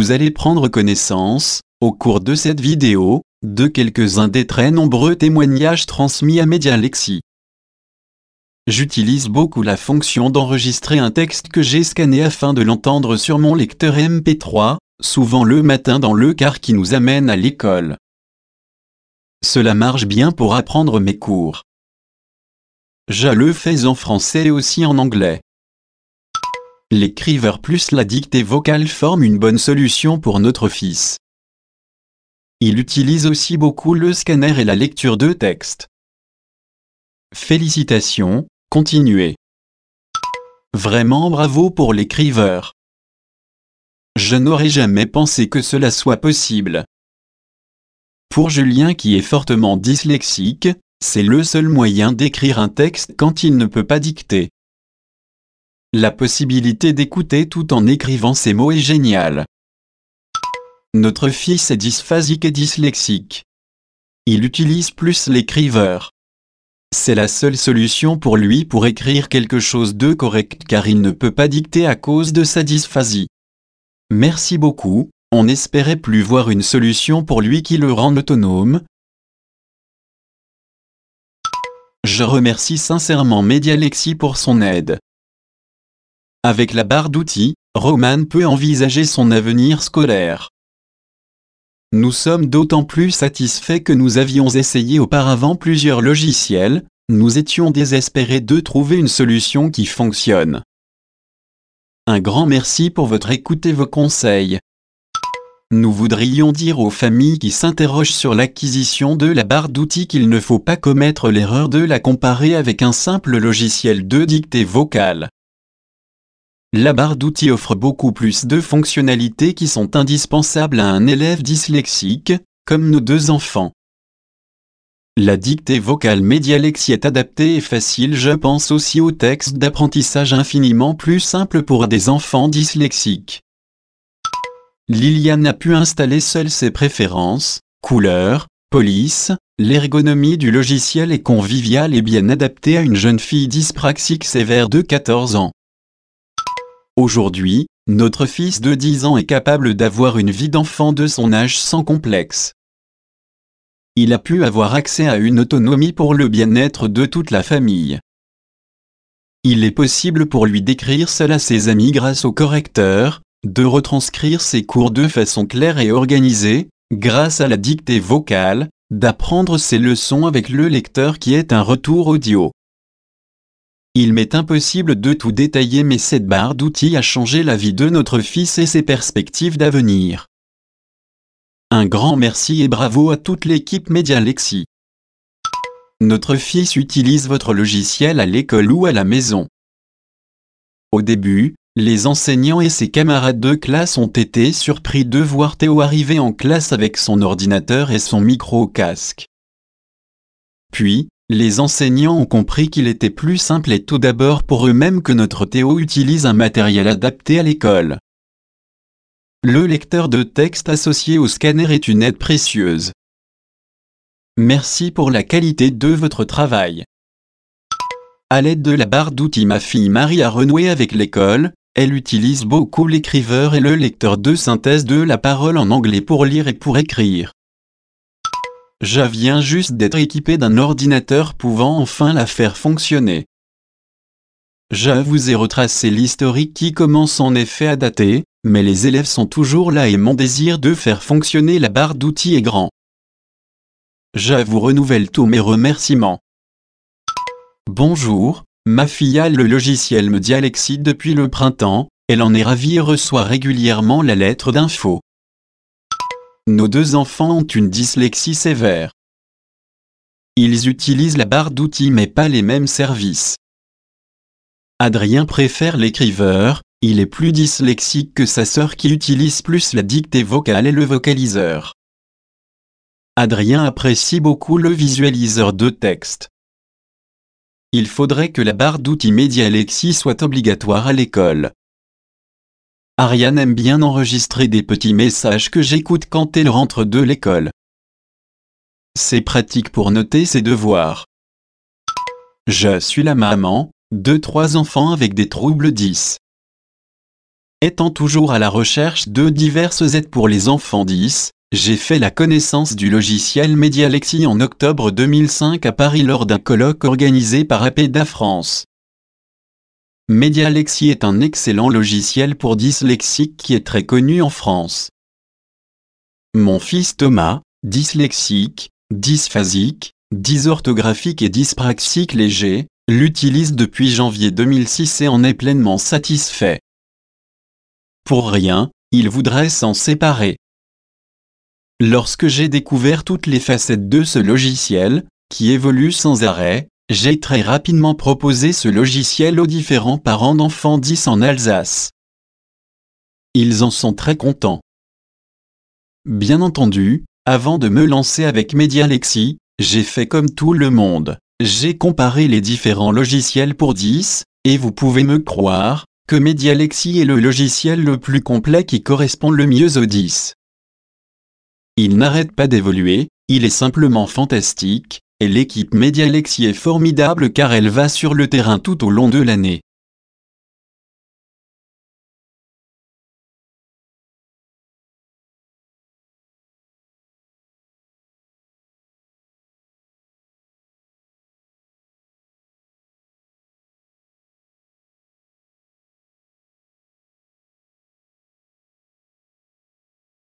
Vous allez prendre connaissance, au cours de cette vidéo, de quelques-uns des très nombreux témoignages transmis à Medialexi. J'utilise beaucoup la fonction d'enregistrer un texte que j'ai scanné afin de l'entendre sur mon lecteur MP3, souvent le matin dans le car qui nous amène à l'école. Cela marche bien pour apprendre mes cours. Je le fais en français et aussi en anglais. L'écriveur plus la dictée vocale forment une bonne solution pour notre fils. Il utilise aussi beaucoup le scanner et la lecture de texte. Félicitations, continuez. Vraiment bravo pour l'écriveur. Je n'aurais jamais pensé que cela soit possible. Pour Julien qui est fortement dyslexique, c'est le seul moyen d'écrire un texte quand il ne peut pas dicter. La possibilité d'écouter tout en écrivant ces mots est géniale. Notre fils est dysphasique et dyslexique. Il utilise plus l'écriveur. C'est la seule solution pour lui pour écrire quelque chose de correct car il ne peut pas dicter à cause de sa dysphasie. Merci beaucoup, on espérait plus voir une solution pour lui qui le rende autonome. Je remercie sincèrement Medialexi pour son aide. Avec la barre d'outils, Roman peut envisager son avenir scolaire. Nous sommes d'autant plus satisfaits que nous avions essayé auparavant plusieurs logiciels, nous étions désespérés de trouver une solution qui fonctionne. Un grand merci pour votre écoute et vos conseils. Nous voudrions dire aux familles qui s'interrogent sur l'acquisition de la barre d'outils qu'il ne faut pas commettre l'erreur de la comparer avec un simple logiciel de dictée vocale. La barre d'outils offre beaucoup plus de fonctionnalités qui sont indispensables à un élève dyslexique, comme nos deux enfants. La dictée vocale Medialexi est adaptée et facile. Je pense aussi au texte d'apprentissage infiniment plus simple pour des enfants dyslexiques. Liliane a pu installer seule ses préférences, couleurs, police, l'ergonomie du logiciel est conviviale et bien adaptée à une jeune fille dyspraxique sévère de 14 ans. Aujourd'hui, notre fils de 10 ans est capable d'avoir une vie d'enfant de son âge sans complexe. Il a pu avoir accès à une autonomie pour le bien-être de toute la famille. Il est possible pour lui d'écrire seul à ses amis grâce au correcteur, de retranscrire ses cours de façon claire et organisée, grâce à la dictée vocale, d'apprendre ses leçons avec le lecteur qui est un retour audio. Il m'est impossible de tout détailler mais cette barre d'outils a changé la vie de notre fils et ses perspectives d'avenir. Un grand merci et bravo à toute l'équipe Medialexi. Notre fils utilise votre logiciel à l'école ou à la maison. Au début, les enseignants et ses camarades de classe ont été surpris de voir Théo arriver en classe avec son ordinateur et son micro au casque. Puis, les enseignants ont compris qu'il était plus simple et tout d'abord pour eux-mêmes que notre Théo utilise un matériel adapté à l'école. Le lecteur de texte associé au scanner est une aide précieuse. Merci pour la qualité de votre travail. À l'aide de la barre d'outils, ma fille Marie a renoué avec l'école, elle utilise beaucoup l'écriveur et le lecteur de synthèse de la parole en anglais pour lire et pour écrire. Je viens juste d'être équipé d'un ordinateur pouvant enfin la faire fonctionner. Je vous ai retracé l'historique qui commence en effet à dater, mais les élèves sont toujours là et mon désir de faire fonctionner la barre d'outils est grand. Je vous renouvelle tous mes remerciements. Bonjour, ma fille a le logiciel Medialexi depuis le printemps, elle en est ravie et reçoit régulièrement la lettre d'info. Nos deux enfants ont une dyslexie sévère. Ils utilisent la barre d'outils mais pas les mêmes services. Adrien préfère l'écriveur, il est plus dyslexique que sa sœur qui utilise plus la dictée vocale et le vocaliseur. Adrien apprécie beaucoup le visualiseur de texte. Il faudrait que la barre d'outils Medialexi soit obligatoire à l'école. Ariane aime bien enregistrer des petits messages que j'écoute quand elle rentre de l'école. C'est pratique pour noter ses devoirs. Je suis la maman de 3 enfants avec des troubles 10. Étant toujours à la recherche de diverses aides pour les enfants 10, j'ai fait la connaissance du logiciel Medialexie en octobre 2005 à Paris lors d'un colloque organisé par APEDA France. Medialexie est un excellent logiciel pour dyslexiques qui est très connu en France. Mon fils Thomas, dyslexique, dysphasique, dysorthographique et dyspraxique léger, l'utilise depuis janvier 2006 et en est pleinement satisfait. Pour rien, il voudrait s'en séparer. Lorsque j'ai découvert toutes les facettes de ce logiciel, qui évolue sans arrêt, j'ai très rapidement proposé ce logiciel aux différents parents d'enfants 10 en Alsace. Ils en sont très contents. Bien entendu, avant de me lancer avec Medialexie, j'ai fait comme tout le monde. J'ai comparé les différents logiciels pour 10, et vous pouvez me croire, que Medialexie est le logiciel le plus complet qui correspond le mieux aux 10. Il n'arrête pas d'évoluer, il est simplement fantastique, et l'équipe Medialexie est formidable car elle va sur le terrain tout au long de l'année.